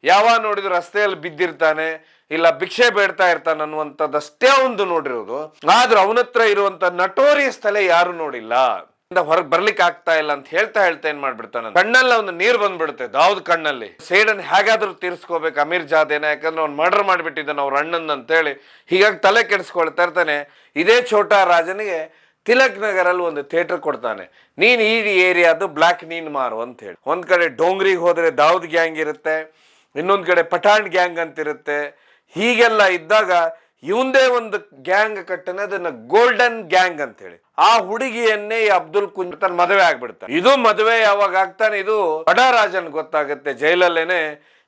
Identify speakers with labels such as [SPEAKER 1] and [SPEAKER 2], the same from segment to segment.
[SPEAKER 1] ಯಾವ ನೋಡಿದ್ರು ರಸ್ತೆಯಲ್ಲಿ ಬಿದ್ದಿರ್ತಾನೆ, ಇಲ್ಲ ಭಿಕ್ಷೆ ಬೇಡ್ತಾ ಇರ್ತಾನೆ ಅನ್ನುವಂಥದ್ದಷ್ಟೇ ಒಂದು ನೋಡಿರೋದು. ಆದ್ರೂ ಅವನತ್ರ ಇರುವಂತ ನಟೋರಿಯಸ್ ತಲೆ ಯಾರು ನೋಡಿಲ್ಲ. ಹೊರಗೆ ಬರ್ಲಿಕ್ಕೆ ಆಗ್ತಾ ಇಲ್ಲ ಅಂತ ಹೇಳ್ತಾ ಏನ್ ಮಾಡ್ಬಿಡ್ತಾನೆ, ಕಣ್ಣಲ್ಲಿ ಒಂದು ನೀರು ಬಂದ್ಬಿಡುತ್ತೆ ದಾವದ್ ಕಣ್ಣಲ್ಲಿ. ಸೇಡನ್ ಹೇಗಾದ್ರೂ ತೀರ್ಸ್ಕೋಬೇಕು ಅಮೀರ್ ಜಾದೇನ, ಯಾಕಂದ್ರೆ ಅವ್ನು ಮರ್ಡರ್ ಮಾಡಿಬಿಟ್ಟಿದ್ದಾನೆ ಅವ್ರ ಅಣ್ಣನ್ ಅಂತೇಳಿ. ಹೀಗಾಗಿ ತಲೆ ಕೆಡಿಸ್ಕೊಳ್ತಾ ಇರ್ತಾನೆ. ಇದೇ ಛೋಟಾ ರಾಜನಿಗೆ ತಿಲಕ್ ನಗರಲ್ಲಿ ಒಂದು ಥಿಯೇಟರ್ ಕೊಡ್ತಾನೆ. ನೀನ್ ಈ ಏರಿಯಾದು ಬ್ಲಾಕ್ ನೀನ್ ಮಾರು ಅಂತ ಹೇಳಿ. ಒಂದ್ ಕಡೆ ಡೋಂಗ್ರಿಗೆ ಹೋದ್ರೆ ದಾವದ್ ಗ್ಯಾಂಗ್ ಇರುತ್ತೆ, ಇನ್ನೊಂದ್ ಕಡೆ ಪಠಾಣ್ ಗ್ಯಾಂಗ್ ಅಂತ ಇರುತ್ತೆ. ಹೀಗೆಲ್ಲ ಇದ್ದಾಗ ಇವಂದೇ ಒಂದು ಗ್ಯಾಂಗ್ ಕಟ್ಟನೆ, ಅದನ್ನ ಗೋಲ್ಡನ್ ಗ್ಯಾಂಗ್ ಅಂತ ಹೇಳಿ. ಆ ಹುಡುಗಿಯನ್ನೇ ಈ ಅಬ್ದುಲ್ ಕುಂಜ್ ತನ್ನ ಮದುವೆ ಆಗ್ಬಿಡ್ತಾನೆ. ಇದು ಮದುವೆ ಯಾವಾಗ ಆಗ್ತಾನೆ, ಇದು ಬಡ ರಾಜನ್ ಗೊತ್ತಾಗುತ್ತೆ ಜೈಲಲ್ಲೇನೆ.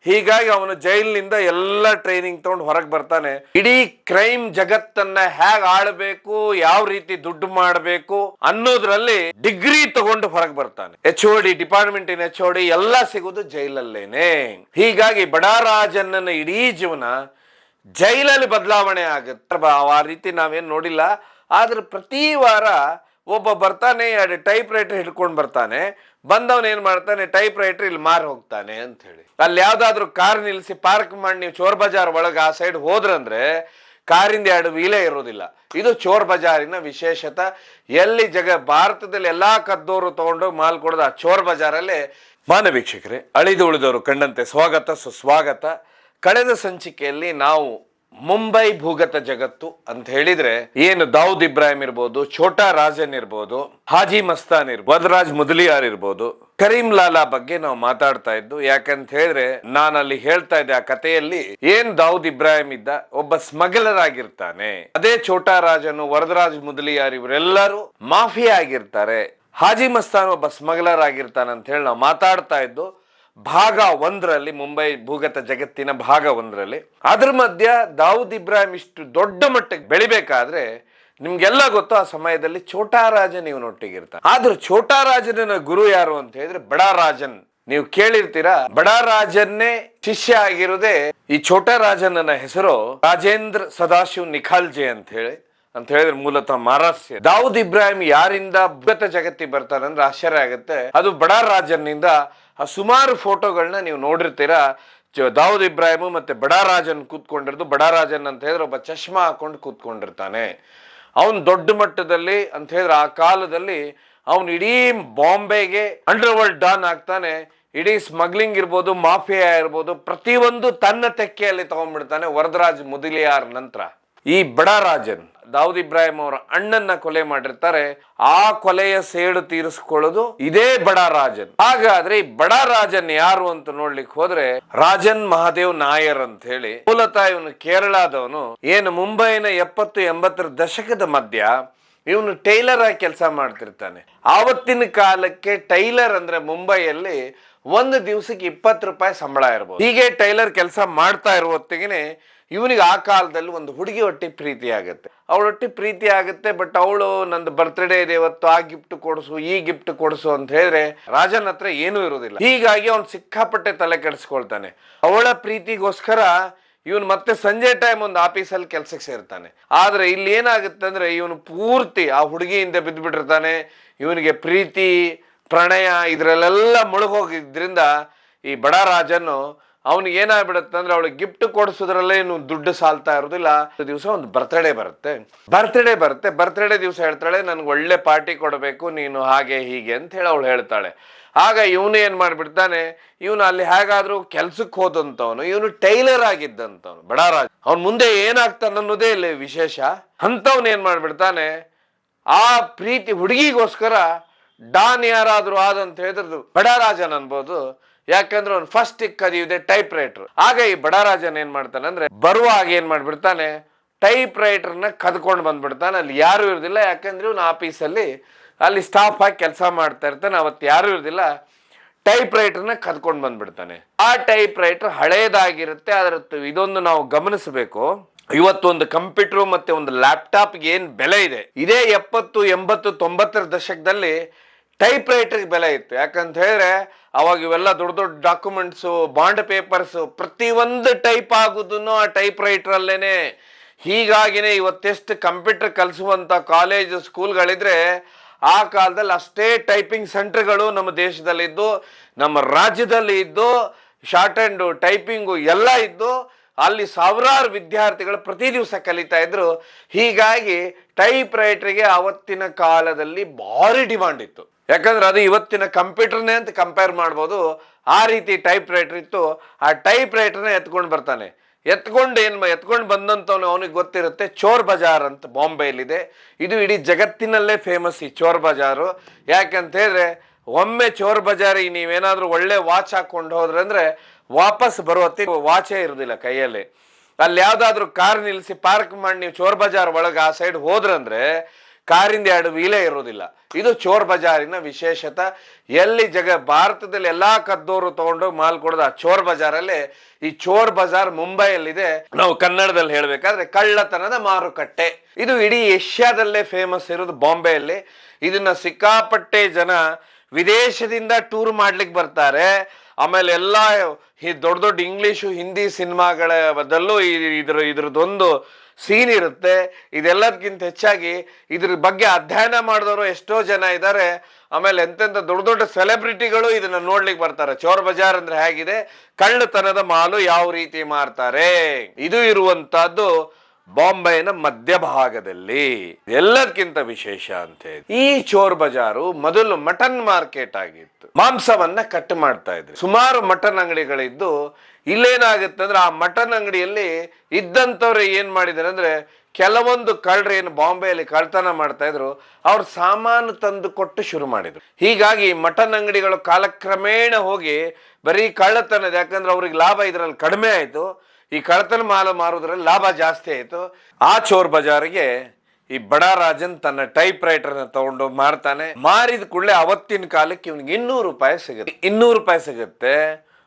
[SPEAKER 1] ಹೀಗಾಗಿ ಅವನು ಜೈಲಿನಿಂದ ಎಲ್ಲ ಟ್ರೈನಿಂಗ್ ತಗೊಂಡು ಹೊರಗೆ ಬರ್ತಾನೆ. ಇಡೀ ಕ್ರೈಮ್ ಜಗತ್ತನ್ನ ಹೇಗ್ ಆಳ್ಬೇಕು, ಯಾವ ರೀತಿ ದುಡ್ಡು ಮಾಡಬೇಕು ಅನ್ನೋದ್ರಲ್ಲಿ ಡಿಗ್ರಿ ತಗೊಂಡು ಹೊರಗೆ ಬರ್ತಾನೆ. HOD ಡಿಪಾರ್ಟ್ಮೆಂಟ್ ಇನ್ HOD ಎಲ್ಲ ಸಿಗೋದು ಜೈಲಲ್ಲೇನೆ. ಹೀಗಾಗಿ ಬಡ ರಾಜನ್ನ ಇಡೀ ಜೀವನ ಜೈಲಲ್ಲಿ ಬದಲಾವಣೆ ಆಗುತ್ತೆ. ಆ ರೀತಿ ನಾವೇನ್ ನೋಡಿಲ್ಲ. ಆದ್ರೆ ಪ್ರತಿ ವಾರ ಒಬ್ಬ ಬರ್ತಾನೆ, ಟೈಪ್ ರೈಟರ್ ಹಿಡ್ಕೊಂಡು ಬರ್ತಾನೆ. ಬಂದವನ್ ಏನ್ ಮಾಡ್ತಾನೆ, ಟೈಪ್ ರೈಟರ್ ಇಲ್ಲಿ ಮಾರ್ ಹೋಗ್ತಾನೆ ಅಂತ ಹೇಳಿ. ಅಲ್ಲಿ ಯಾವ್ದಾದ್ರು ಕಾರ್ ನಿಲ್ಸಿ ಪಾರ್ಕ್ ಮಾಡಿ ನೀವು ಚೋರ್ ಬಜಾರ್ ಒಳಗೆ ಆ ಸೈಡ್ ಹೋದ್ರಂದ್ರೆ ಕಾರಿಂದ 2 ವೀಲೇ ಇರೋದಿಲ್ಲ. ಇದು ಚೋರ್ ಬಜಾರಿನ ವಿಶೇಷತೆ. ಎಲ್ಲಿ ಭಾರತದಲ್ಲಿ ಎಲ್ಲಾ ಕದ್ದೋರು ತಗೊಂಡು ಮಾಲ್ ಕೊಡೋದು ಆ ಚೋರ್ ಬಜಾರಲ್ಲೇ. ಮಾನ್ಯ ವೀಕ್ಷಕರೇ, ಅಳಿದು ಉಳಿದವರು ಕಂಡಂತೆ ಸ್ವಾಗತ ಸುಸ್ವಾಗತ. ಕಳೆದ ಸಂಚಿಕೆಯಲ್ಲಿ ನಾವು ಮುಂಬೈ ಭೂಗತ ಜಗತ್ತು ಅಂತ ಹೇಳಿದ್ರೆ ಏನು ದಾವೂದ್ ಇಬ್ರಾಹಿಂ ಇರ್ಬೋದು, ಛೋಟಾ ರಾಜನ್ ಇರ್ಬೋದು, ಹಾಜಿ ಮಸ್ತಾನ್ ಇರ್ಬೋದು, ವದರಾಜ್ ಮುದಲಿಯಾರ್ ಇರ್ಬೋದು, ಕರೀಂ ಲಾಲಾ ಬಗ್ಗೆ ನಾವು ಮಾತಾಡ್ತಾ ಇದ್ದು. ಯಾಕಂತ ಹೇಳಿದ್ರೆ ನಾನು ಅಲ್ಲಿ ಹೇಳ್ತಾ ಇದ್ದೆ, ಆ ಕಥೆಯಲ್ಲಿ ಏನ್ ದಾವೂದ್ ಇಬ್ರಾಹಿಂ ಇದ್ದ, ಒಬ್ಬ ಸ್ಮಗ್ಲರ್ ಆಗಿರ್ತಾನೆ. ಅದೇ ಛೋಟಾ ರಾಜನು, ವರದರಾಜ್ ಮುದಲಿಯಾರ್ ಇವರೆಲ್ಲರೂ ಮಾಫಿಯಾ ಆಗಿರ್ತಾರೆ. ಹಾಜಿ ಮಸ್ತಾನ್ ಒಬ್ಬ ಸ್ಮಗ್ಲರ್ ಆಗಿರ್ತಾನೆ ಅಂತ ಹೇಳಿ ನಾವು ಮಾತಾಡ್ತಾ ಇದ್ದು ಭಾಗ 1ರಲ್ಲಿ, ಮುಂಬೈ ಭೂಗತ ಜಗತ್ತಿನ ಭಾಗ 1ರಲ್ಲಿ. ಅದ್ರ ಮಧ್ಯ ದಾವೂದ್ ಇಬ್ರಾಹಿಂ ಇಷ್ಟು ದೊಡ್ಡ ಮಟ್ಟಕ್ಕೆ ಬೆಳಿಬೇಕಾದ್ರೆ ನಿಮ್ಗೆಲ್ಲ ಗೊತ್ತು, ಆ ಸಮಯದಲ್ಲಿ ಛೋಟಾ ರಾಜನ್ ಇವನೊಟ್ಟಿಗಿರ್ತಾನೆ. ಆದ್ರೂ ಛೋಟಾ ರಾಜನ ಗುರು ಯಾರು ಅಂತ ಹೇಳಿದ್ರೆ ಬಡ ರಾಜನ್. ನೀವು ಕೇಳಿರ್ತೀರಾ, ಬಡ ರಾಜನ್ನೇ ಶಿಷ್ಯ ಆಗಿರೋದೇ ಈ ಛೋಟಾ ರಾಜನ ಹೆಸರು ರಾಜೇಂದ್ರ ಸದಾಶಿವ್ ನಿಖಾಲ್ಜೆ ಅಂತ ಹೇಳಿದ್ರೆ ಮೂಲತಃ ಮಹಾರಾಷ್ಟ್ರ. ದಾವೂದ್ ಇಬ್ರಾಹಿಂ ಯಾರಿಂದ ಭೂಗತ ಜಗತ್ತಿಗೆ ಬರ್ತಾನೆ ಅಂದ್ರೆ ಆಶ್ಚರ್ಯ ಆಗುತ್ತೆ. ಅದು ಬಡ ರಾಜನ್ನಿಂದ. ಸುಮಾರು ಫೋಟೋಗಳನ್ನ ನೀವು ನೋಡಿರ್ತೀರಾ. ದಾವೂದ್ ಇಬ್ರಾಹಿಂ ಮತ್ತೆ ಬಡ ರಾಜನ್ ಕೂತ್ಕೊಂಡಿರೋದು. ಬಡ ರಾಜನ್ ಅಂತ ಹೇಳಿದ್ರೆ ಒಬ್ಬ ಚಶ್ಮಾ ಹಾಕೊಂಡು ಕೂತ್ಕೊಂಡಿರ್ತಾನೆ. ಅವನ್ ದೊಡ್ಡ ಮಟ್ಟದಲ್ಲಿ ಅಂತ ಹೇಳಿದ್ರೆ ಆ ಕಾಲದಲ್ಲಿ ಅವನು ಇಡೀ ಬಾಂಬೆಗೆ ಅಂಡರ್ ವರ್ಲ್ಡ್ ಡಾನ್ ಆಗ್ತಾನೆ. ಇಡೀ ಸ್ಮಗ್ಲಿಂಗ್ ಇರ್ಬೋದು, ಮಾಫಿಯಾ ಇರ್ಬೋದು, ಪ್ರತಿಯೊಂದು ತನ್ನ ತೆಕ್ಕೆಯಲ್ಲಿ ತಗೊಂಡ್ಬಿಡ್ತಾನೆ ವರದರಾಜ್ ಮುದಲಿಯಾರ್ ನಂತರ. ಈ ಬಡ ರಾಜನ್ ದಾವೂದ್ ಇಬ್ರಾಹಿಂ ಅವರ ಅಣ್ಣನ್ನ ಕೊಲೆ ಮಾಡಿರ್ತಾರೆ. ಆ ಕೊಲೆಯ ಸೇಡು ತೀರಿಸ್ಕೊಳ್ಳೋದು ಇದೇ ಬಡ ರಾಜನ್. ಹಾಗಾದ್ರೆ ಈ ಬಡ ರಾಜನ್ ಯಾರು ಅಂತ ನೋಡ್ಲಿಕ್ಕೆ ಹೋದ್ರೆ ರಾಜನ್ ಮಹಾದೇವ್ ನಾಯರ್ ಅಂತ ಹೇಳಿ, ಮೂಲತಃ ಇವನು ಕೇರಳದವನು. ಏನು ಮುಂಬೈನ 70-80ರ ದಶಕದ ಮಧ್ಯ ಇವನು ಟೈಲರ್ ಆಗಿ ಕೆಲಸ ಮಾಡ್ತಿರ್ತಾನೆ. ಆವತ್ತಿನ ಕಾಲಕ್ಕೆ ಟೈಲರ್ ಅಂದ್ರೆ ಮುಂಬೈಯಲ್ಲಿ ಒಂದು ದಿವಸಕ್ಕೆ 20 ರೂಪಾಯಿ ಸಂಬಳ ಇರ್ಬೋದು. ಹೀಗೆ ಟೈಲರ್ ಕೆಲಸ ಮಾಡ್ತಾ ಇರುವ ಹೊತ್ತಿಗೆ ಇವನಿಗೆ ಆ ಕಾಲದಲ್ಲಿ ಒಂದು ಹುಡುಗಿ ಒಟ್ಟಿ ಪ್ರೀತಿ ಆಗುತ್ತೆ. ಅವಳೊಟ್ಟಿ ಪ್ರೀತಿ ಆಗುತ್ತೆ. ಬಟ್ ಅವಳು ನಂದು ಬರ್ತ್ಡೇ ಇದೆ ಇವತ್ತು, ಆ ಗಿಫ್ಟ್ ಕೊಡಿಸು, ಈ ಗಿಫ್ಟ್ ಕೊಡಿಸು ಅಂತ ಹೇಳಿದ್ರೆ ರಾಜನ್ ಹತ್ರ ಏನೂ ಇರೋದಿಲ್ಲ. ಹೀಗಾಗಿ ಅವ್ನು ಸಿಕ್ಕಾಪಟ್ಟೆ ತಲೆ ಕೆಡಿಸ್ಕೊಳ್ತಾನೆ. ಅವಳ ಪ್ರೀತಿಗೋಸ್ಕರ ಇವನು ಮತ್ತೆ ಸಂಜೆ ಟೈಮ್ ಒಂದು ಆಫೀಸಲ್ಲಿ ಕೆಲ್ಸಕ್ಕೆ ಸೇರ್ತಾನೆ. ಆದ್ರೆ ಇಲ್ಲಿ ಏನಾಗುತ್ತೆ ಅಂದ್ರೆ ಇವನು ಪೂರ್ತಿ ಆ ಹುಡುಗಿಯಿಂದ ಬಿದ್ದುಬಿಟ್ಟಿರ್ತಾನೆ. ಇವನಿಗೆ ಪ್ರೀತಿ ಪ್ರಣಯ ಇದ್ರಲ್ಲೆಲ್ಲ ಮುಳುಗೋಗಿದ್ರಿಂದ ಈ ಬಡ ರಾಜನ್ನು ಅವನಿಗೆ ಏನಾಗ್ಬಿಡುತ್ತೆ ಅಂದ್ರೆ ಅವಳಿಗೆ ಗಿಫ್ಟ್ ಕೊಡಿಸೋದ್ರಲ್ಲೇ ಇನ್ನು ದುಡ್ಡು ಸಾಲ್ತಾ ಇರೋದಿಲ್ಲ. ದಿವಸ ಒಂದು ಬರ್ತ್ಡೇ ಬರುತ್ತೆ. ಬರ್ತ್ಡೇ ದಿವಸ ಹೇಳ್ತಾಳೆ, ನನ್ಗೆ ಒಳ್ಳೆ ಪಾರ್ಟಿ ಕೊಡಬೇಕು ನೀನು, ಹಾಗೆ ಹೀಗೆ ಅಂತ ಹೇಳಿ ಅವಳು ಹೇಳ್ತಾಳೆ. ಆಗ ಇವನು ಏನ್ ಮಾಡ್ಬಿಡ್ತಾನೆ, ಇವನು ಅಲ್ಲಿ ಹೇಗಾದ್ರೂ ಕೆಲ್ಸಕ್ಕೆ ಹೋದಂತವನು, ಇವನು ಟೈಲರ್ ಆಗಿದ್ದಂತವನು ಬಡ ರಾಜ. ಅವನ್ ಮುಂದೆ ಏನಾಗ್ತಾನ ಅನ್ನೋದೇ ಇಲ್ಲಿ ವಿಶೇಷ. ಅಂತವನ್ ಏನ್ ಮಾಡ್ಬಿಡ್ತಾನೆ, ಆ ಪ್ರೀತಿ ಹುಡುಗಿಗೋಸ್ಕರ ಡಾನ್ ಯಾರಾದ್ರೂ ಆದಂತ ಹೇಳಿದ್ರು ಬಡ ರಾಜನ್ ಅನ್ಬೋದು. ಯಾಕಂದ್ರೆ ಅವ್ನು ಫಸ್ಟ್ ಕದಿಯುವುದೇ ಟೈಪ್ ರೈಟರ್. ಆಗ ಈ ಬಡ ರಾಜನ್ ಏನ್ ಮಾಡ್ತಾನೆ ಅಂದ್ರೆ ಬರುವಾಗ ಏನ್ ಮಾಡ್ಬಿಡ್ತಾನೆ, ಟೈಪ್ ರೈಟರ್ನ ಕದ್ಕೊಂಡು ಬಂದ್ಬಿಡ್ತಾನೆ. ಅಲ್ಲಿ ಯಾರು ಇರೋದಿಲ್ಲ. ಯಾಕಂದ್ರೆ ಇವನು ಆಫೀಸಲ್ಲಿ ಅಲ್ಲಿ ಸ್ಟಾಫ್ ಆಗಿ ಕೆಲಸ ಮಾಡ್ತಾ ಇರ್ತಾನೆ. ಅವತ್ತು ಯಾರು ಇರೋದಿಲ್ಲ. ಟೈಪ್ ರೈಟರ್ನ ಕದ್ಕೊಂಡು ಬಂದ್ಬಿಡ್ತಾನೆ. ಆ ಟೈಪ್ ರೈಟರ್ ಹಳೇದಾಗಿರುತ್ತೆ. ಅದರ ಇದೊಂದು ನಾವು ಗಮನಿಸಬೇಕು. ಇವತ್ತು ಒಂದು ಕಂಪ್ಯೂಟರ್ ಮತ್ತೆ ಒಂದು ಲ್ಯಾಪ್ಟಾಪ್ಗೆ ಏನ್ ಬೆಲೆ ಇದೆ, ಇದೇ 70, 80, 90ರ ದಶಕದಲ್ಲಿ ಟೈಪ್ ರೈಟರ್ಗೆ ಬೆಲೆ ಇತ್ತು. ಯಾಕಂತ ಹೇಳಿದ್ರೆ ಅವಾಗ ಇವೆಲ್ಲ ದೊಡ್ಡ ದೊಡ್ಡ ಡಾಕ್ಯುಮೆಂಟ್ಸು, ಬಾಂಡ್ ಪೇಪರ್ಸು ಪ್ರತಿಯೊಂದು ಟೈಪ್ ಆಗುದನ್ನು ಆ ಟೈಪ್ ರೈಟರ್ ಅಲ್ಲೇನೆ. ಹೀಗಾಗಿನೇ ಇವತ್ತೆಷ್ಟು ಕಂಪ್ಯೂಟರ್ ಕಲಿಸುವಂತ ಕಾಲೇಜ್ ಸ್ಕೂಲ್ಗಳಿದ್ರೆ ಆ ಕಾಲದಲ್ಲಿ ಅಷ್ಟೇ ಟೈಪಿಂಗ್ ಸೆಂಟರ್ಗಳು ನಮ್ಮ ದೇಶದಲ್ಲಿದ್ದು, ನಮ್ಮ ರಾಜ್ಯದಲ್ಲಿ ಇದ್ದು ಶಾರ್ಟ್ ಹ್ಯಾಂಡ್ ಟೈಪಿಂಗು ಎಲ್ಲ ಇದ್ದು ಅಲ್ಲಿ ಸಾವಿರಾರು ವಿದ್ಯಾರ್ಥಿಗಳು ಪ್ರತಿ ದಿವಸ ಕಲಿತಾ ಇದ್ರು. ಹೀಗಾಗಿ ಟೈಪ್ ರೈಟರ್ಗೆ ಅವತ್ತಿನ ಕಾಲದಲ್ಲಿ ಭಾರಿ ಡಿಮಾಂಡ್ ಇತ್ತು. ಯಾಕಂದ್ರೆ ಅದು ಇವತ್ತಿನ ಕಂಪ್ಯೂಟರ್ನೇ ಅಂತ ಕಂಪೇರ್ ಮಾಡ್ಬೋದು, ಆ ರೀತಿ ಟೈಪ್ ರೈಟರ್ ಇತ್ತು. ಆ ಟೈಪ್ ರೈಟರ್ನೇ ಎತ್ಕೊಂಡು ಬರ್ತಾನೆ. ಎತ್ಕೊಂಡು ಬಂದಂಥವನು ಅವನಿಗೆ ಗೊತ್ತಿರುತ್ತೆ ಚೋರ್ ಬಜಾರ್ ಅಂತ ಬಾಂಬೆಯಲ್ಲಿದೆ. ಇದು ಇಡೀ ಜಗತ್ತಿನಲ್ಲೇ ಫೇಮಸ್ ಈ ಚೋರ್ ಬಜಾರು. ಯಾಕಂತ ಹೇಳಿದ್ರೆ ಒಮ್ಮೆ ಚೋರ್ ಬಜಾರಿಗೆ ನೀವೇನಾದ್ರೂ ಒಳ್ಳೆ ವಾಚ್ ಹಾಕೊಂಡು ಹೋದ್ರೆ ಅಂದ್ರೆ ವಾಪಸ್ ಬರುವತ್ತಿ ವಾಚೇ ಇರೋದಿಲ್ಲ ಕೈಯಲ್ಲಿ. ಅಲ್ಲಿ ಯಾವ್ದಾದ್ರು ಕಾರ್ ನಿಲ್ಲಿಸಿ ಪಾರ್ಕ್ ಮಾಡಿ ನೀವು ಚೋರ್ ಬಜಾರ್ ಒಳಗೆ ಆ ಸೈಡ್ ಹೋದ್ರಂದ್ರೆ ಕಾರಿಂದ 2 ವೀಲೇ ಇರೋದಿಲ್ಲ. ಇದು ಚೋರ್ ಬಜಾರಿನ ವಿಶೇಷತೆ. ಎಲ್ಲಿ ಭಾರತದಲ್ಲಿ ಎಲ್ಲಾ ಕದ್ದೋರು ತಗೊಂಡು ಮಾಲ್ ಕೊಡೋದು ಆ ಚೋರ್ ಬಜಾರಲ್ಲೇ. ಈ ಚೋರ್ ಬಜಾರ್ ಮುಂಬೈಯಲ್ಲಿದೆ. ನಾವು ಕನ್ನಡದಲ್ಲಿ ಹೇಳ್ಬೇಕಾದ್ರೆ ಕಳ್ಳತನದ ಮಾರುಕಟ್ಟೆ. ಇದು ಇಡೀ ಏಷ್ಯಾದಲ್ಲೇ ಫೇಮಸ್ ಇರೋದು ಬಾಂಬೆಯಲ್ಲಿ. ಇದನ್ನ ಸಿಕ್ಕಾಪಟ್ಟೆ ಜನ ವಿದೇಶದಿಂದ ಟೂರ್ ಮಾಡ್ಲಿಕ್ಕೆ ಬರ್ತಾರೆ. ಆಮೇಲೆ ಎಲ್ಲ ದೊಡ್ಡ ದೊಡ್ಡ ಇಂಗ್ಲಿಷು ಹಿಂದಿ ಸಿನಿಮಾಗಳದಲ್ಲೂ ಇದ್ರದ್ದೊಂದು ಸೀನ್ ಇರುತ್ತೆ. ಇದೆಲ್ಲದಕ್ಕಿಂತ ಹೆಚ್ಚಾಗಿ ಇದ್ರ ಬಗ್ಗೆ ಅಧ್ಯಯನ ಮಾಡಿದವರು ಎಷ್ಟೋ ಜನ ಇದ್ದಾರೆ. ಆಮೇಲೆ ಎಂತೆಂಥ ದೊಡ್ಡ ದೊಡ್ಡ ಸೆಲೆಬ್ರಿಟಿಗಳು ಇದನ್ನ ನೋಡ್ಲಿಕ್ಕೆ ಬರ್ತಾರೆ. ಚೋರ್ ಬಜಾರ್ ಅಂದ್ರೆ ಹೇಗಿದೆ, ಕಳ್ಳತನದ ಮಾಲು ಯಾವ ರೀತಿ ಮಾರ್ತಾರೆ. ಇದು ಇರುವಂತಹದ್ದು ಬಾಂಬೆನ ಮಧ್ಯಭಾಗದಲ್ಲಿ. ಎಲ್ಲದಕ್ಕಿಂತ ವಿಶೇಷ ಅಂತ ಈ ಚೋರ್ ಬಜಾರು ಮೊದಲು ಮಟನ್ ಮಾರ್ಕೆಟ್ ಆಗಿತ್ತು. ಮಾಂಸವನ್ನ ಕಟ್ ಮಾಡ್ತಾ ಇದ್ರು. ಸುಮಾರು ಮಟನ್ ಅಂಗಡಿಗಳಿದ್ದು ಇಲ್ಲೇನಾಗುತ್ತೆ ಅಂದ್ರೆ ಆ ಮಟನ್ ಅಂಗಡಿಯಲ್ಲಿ ಇದ್ದಂಥವ್ರು ಏನ್ ಮಾಡಿದಾರೆ ಅಂದ್ರೆ ಕೆಲವೊಂದು ಕಳ್ಳರು ಏನು ಬಾಂಬೆಯಲ್ಲಿ ಕಳ್ತನ ಮಾಡ್ತಾ ಇದ್ರು, ಅವ್ರ ಸಾಮಾನು ತಂದು ಕೊಟ್ಟು ಶುರು ಮಾಡಿದ್ರು. ಹೀಗಾಗಿ ಮಟನ್ ಅಂಗಡಿಗಳು ಕಾಲಕ್ರಮೇಣ ಹೋಗಿ ಬರೀ ಕಳ್ಳತನದ, ಯಾಕಂದ್ರೆ ಅವ್ರಿಗೆ ಲಾಭ ಇದ್ರಲ್ಲಿ ಕಡಿಮೆ ಆಯ್ತು. ಈ ಕಳ್ಳತನ ಮಾಲು ಮಾರೋದ್ರಲ್ಲಿ ಲಾಭ ಜಾಸ್ತಿ ಆಯ್ತು. ಆ ಚೋರ್ ಬಜಾರಿಗೆ ಈ ಬಡ ರಾಜನ್ ತನ್ನ ಟೈಪ್ ರೈಟರ್ನ ತಗೊಂಡು ಮಾರ್ತಾನೆ. ಮಾರಿದ ಕೂಡಲೇ ಅವತ್ತಿನ ಕಾಲಕ್ಕೆ ಇವನಿಗೆ 200 ರೂಪಾಯಿ ಸಿಗುತ್ತೆ. 200 ರೂಪಾಯಿ ಸಿಗುತ್ತೆ.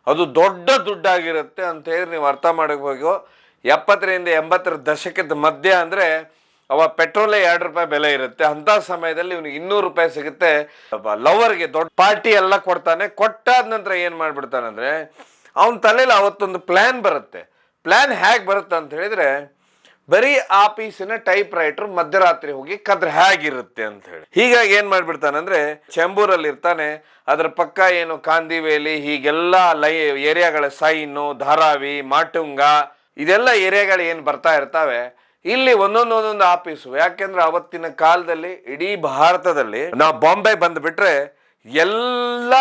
[SPEAKER 1] ಅದು ದೊಡ್ಡ ದುಡ್ಡಾಗಿರುತ್ತೆ ಅಂತ ಹೇಳಿ ನೀವು ಅರ್ಥ ಮಾಡಬೇಕು. 70ರಿಂದ 80ರ ದಶಕದ ಮಧ್ಯ ಅಂದ್ರೆ ಅವ ಪೆಟ್ರೋಲೇ 2 ರೂಪಾಯಿ ಬೆಲೆ ಇರುತ್ತೆ. ಅಂತ ಸಮಯದಲ್ಲಿ ಇವನಿಗೆ 200 ರೂಪಾಯಿ ಸಿಗುತ್ತೆ. ಲವರ್ಗೆ ದೊಡ್ಡ ಪಾರ್ಟಿ ಎಲ್ಲ ಕೊಡ್ತಾನೆ. ಕೊಟ್ಟಾದ ನಂತರ ಏನ್ ಮಾಡ್ಬಿಡ್ತಾನಂದ್ರೆ ಅವನ ತಲೆಯಲ್ಲಿ ಅವತ್ತೊಂದು ಪ್ಲಾನ್ ಬರುತ್ತೆ. ಪ್ಲಾನ್ ಹೇಗೆ ಬರುತ್ತೆ ಅಂತ ಹೇಳಿದ್ರೆ, ಬರೀ ಆಫೀಸಿನ ಟೈಪ್ ರೈಟರ್ ಮಧ್ಯರಾತ್ರಿ ಹೋಗಿ ಕದ್ರೆ ಹೇಗಿರುತ್ತೆ ಅಂತ ಹೇಳಿ. ಹೀಗಾಗಿ ಏನ್ ಮಾಡ್ಬಿಡ್ತಾನಂದ್ರೆ ಚೆಂಬೂರಲ್ಲಿ ಇರ್ತಾನೆ. ಅದ್ರ ಪಕ್ಕ ಏನು ಕಾಂದಿವೇಲಿ ಹೀಗೆಲ್ಲ ಏರಿಯಾಗಳ ಸೈನು, ಧಾರಾವಿ, ಮಾಟುಂಗ ಇದೆಲ್ಲ ಏರಿಯಾಗಳು ಏನು ಬರ್ತಾ ಇರ್ತಾವೆ. ಇಲ್ಲಿ ಒಂದೊಂದು ಆಫೀಸು. ಯಾಕೆಂದ್ರೆ ಅವತ್ತಿನ ಕಾಲದಲ್ಲಿ ಇಡೀ ಭಾರತದಲ್ಲಿ ನಾವು ಬಾಂಬೆ ಬಂದ್ಬಿಟ್ರೆ ಎಲ್ಲ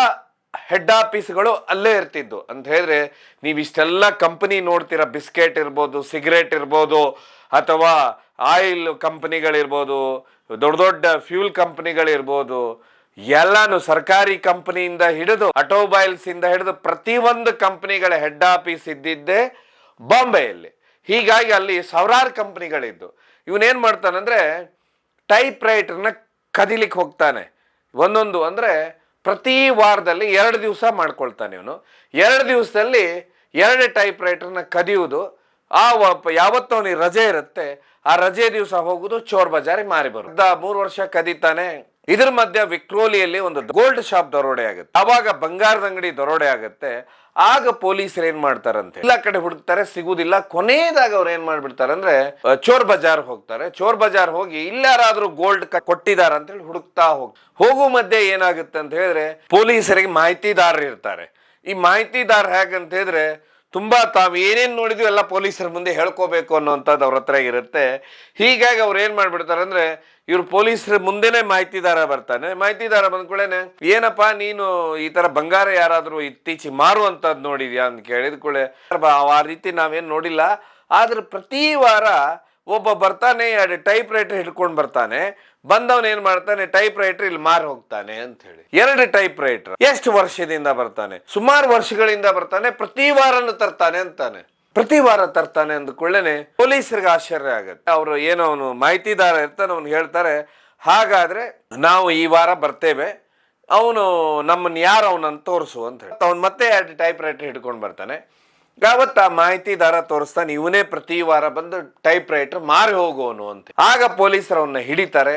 [SPEAKER 1] ಹೆಡ್ ಆಫೀಸ್ಗಳು ಅಲ್ಲೇ ಇರ್ತಿದ್ದು. ಅಂತ ಹೇಳಿದ್ರೆ ನೀವು ಇಷ್ಟೆಲ್ಲ ಕಂಪನಿ ನೋಡ್ತೀರಾ, ಬಿಸ್ಕೆಟ್ ಇರ್ಬೋದು, ಸಿಗರೇಟ್ ಇರ್ಬೋದು, ಅಥವಾ ಆಯಿಲ್ ಕಂಪನಿಗಳಿರ್ಬೋದು, ದೊಡ್ಡ ದೊಡ್ಡ ಫ್ಯೂಲ್ ಕಂಪನಿಗಳಿರ್ಬೋದು, ಎಲ್ಲಾನು ಸರ್ಕಾರಿ ಕಂಪನಿಯಿಂದ ಹಿಡಿದು ಆಟೋಮೊಬೈಲ್ಸ್ ಇಂದ ಹಿಡಿದು ಪ್ರತಿಯೊಂದು ಕಂಪನಿಗಳ ಹೆಡ್ ಆಫೀಸ್ ಇದ್ದಿದ್ದೇ ಬಾಂಬೆಯಲ್ಲಿ. ಹೀಗಾಗಿ ಅಲ್ಲಿ ಸಾವಿರಾರು ಕಂಪನಿಗಳಿದ್ದು. ಇವನೇನ್ ಮಾಡ್ತಾನಂದ್ರೆ ಟೈಪ್ ರೈಟರ್ನ ಕದಿಲಿಕ್ಕೆ ಹೋಗ್ತಾನೆ. ಒಂದೊಂದು ಅಂದ್ರೆ ಪ್ರತಿ ವಾರದಲ್ಲಿ 2 ದಿವಸ ಮಾಡ್ಕೊಳ್ತಾನೆ ಇವನು. 2 ದಿವಸದಲ್ಲಿ 2 ಟೈಪ್ ರೈಟರ್ನ ಕದಿಯುವುದು. ಯಾವತ್ತು ಅವನಿಗೆ ರಜೆ ಇರುತ್ತೆ ಆ ರಜೆ ದಿವಸ ಹೋಗುದು ಚೋರ್ ಬಜಾರಿಗೆ ಮಾರಿ ಬರುದು. 3 ವರ್ಷ ಕದೀತಾನೆ. ಇದ್ರ ಮಧ್ಯ ವಿಕ್ರೋಲಿಯಲ್ಲಿ ಒಂದು ಗೋಲ್ಡ್ ಶಾಪ್ ದರೋಡೆ ಆಗುತ್ತೆ. ಅವಾಗ ಬಂಗಾರದ ಅಂಗಡಿ ದರೋಡೆ ಆಗುತ್ತೆ. ಆಗ ಪೊಲೀಸರು ಏನ್ ಮಾಡ್ತಾರಂತೆ ಎಲ್ಲ ಕಡೆ ಹುಡುಕ್ತಾರೆ, ಸಿಗುದಿಲ್ಲ. ಕೊನೆಯದಾಗ ಅವ್ರು ಏನ್ ಮಾಡ್ಬಿಡ್ತಾರೆ ಅಂದ್ರೆ ಚೋರ್ ಬಜಾರ್ ಹೋಗ್ತಾರೆ. ಚೋರ್ ಬಜಾರ್ ಹೋಗಿ ಇಲ್ಲಾರಾದ್ರೂ ಗೋಲ್ಡ್ ಕೊಟ್ಟಿದಾರ ಅಂತ ಹೇಳಿ ಹುಡುಕ್ತಾ ಹೋಗೋ ಮಧ್ಯೆ ಏನಾಗುತ್ತೆ ಅಂತ ಹೇಳಿದ್ರೆ ಪೊಲೀಸರಿಗೆ ಮಾಹಿತಿದಾರರು ಇರ್ತಾರೆ. ಈ ಮಾಹಿತಿದಾರ ಹೇಗಂತ ಹೇಳಿದ್ರೆ ತುಂಬಾ ತಾವು ಏನೇನ್ ನೋಡಿದ್ವಿ ಎಲ್ಲ ಪೊಲೀಸರ ಮುಂದೆ ಹೇಳ್ಕೋಬೇಕು ಅನ್ನೋಂಥದ್ದು ಅವ್ರ ಹತ್ರ ಇರುತ್ತೆ. ಹೀಗಾಗಿ ಅವ್ರು ಏನ್ ಮಾಡ್ಬಿಡ್ತಾರೆ ಅಂದ್ರೆ ಇವ್ರು ಪೊಲೀಸರ ಮುಂದೆನೆ ಮಾಹಿತಿದಾರ ಬರ್ತಾನೆ. ಮಾಹಿತಿದಾರ ಬಂದ್ಕೊಳ್ಳೇನೆ, ಏನಪ್ಪಾ ನೀನು ಈ ತರ ಬಂಗಾರ ಯಾರಾದ್ರೂ ಇತ್ತೀಚೆಗೆ ಮಾರುವಂತದ್ದು ನೋಡಿದ್ಯಾ ಅಂತ ಕೇಳಿದ ಕೂಡಲೇ ಆ ರೀತಿ ನಾವೇನ್ ನೋಡಿಲ್ಲ, ಆದ್ರೆ ಪ್ರತಿ ವಾರ ಒಬ್ಬ ಬರ್ತಾನೆ, 2 ಟೈಪ್ ರೈಟರ್ ಹಿಡ್ಕೊಂಡು ಬರ್ತಾನೆ. ಬಂದವನ್ ಏನ್ ಮಾಡ್ತಾನೆ, ಟೈಪ್ ರೈಟರ್ ಇಲ್ಲಿ ಮಾರಿ ಹೋಗ್ತಾನೆ ಅಂತ ಹೇಳಿ. 2 ಟೈಪ್ ರೈಟರ್ ಎಷ್ಟು ವರ್ಷದಿಂದ ಬರ್ತಾನೆ, ಸುಮಾರು ವರ್ಷಗಳಿಂದ ಬರ್ತಾನೆ. ಪ್ರತಿ ವಾರನು ತರ್ತಾನೆ ಅಂತಾನೆ. ಪ್ರತಿ ವಾರ ತರ್ತಾನೆ ಅಂದ್ಕೊಳ್ಳೇನೆ ಪೊಲೀಸರಿಗೆ ಆಶ್ಚರ್ಯ ಆಗತ್ತೆ. ಅವ್ರು ಏನೋ ಅವನು ಮಾಹಿತಿದಾರ ಇರ್ತಾನೆ, ಅವ್ನು ಹೇಳ್ತಾರೆ ಹಾಗಾದ್ರೆ ನಾವು ಈ ವಾರ ಬರ್ತೇವೆ, ಅವನು ನಮ್ಮನ್ನ ಯಾರು ಅವನನ್ನು ತೋರಿಸು ಅಂತ ಹೇಳಿ ಅವ್ನು ಮತ್ತೆ 2 ಟೈಪ್ ರೈಟರ್ ಹಿಡ್ಕೊಂಡು ಬರ್ತಾನೆ. ಯಾವತ್ತ ಆ ಮಾಹಿತಿದಾರ ತೋರಿಸ್ತಾನೆ, ಇವನೇ ಪ್ರತಿ ವಾರ ಬಂದು ಟೈಪ್ ರೈಟರ್ ಮಾರಿ ಹೋಗುವನು ಅಂತ. ಆಗ ಪೊಲೀಸರು ಅವನ್ನ ಹಿಡಿತಾರೆ.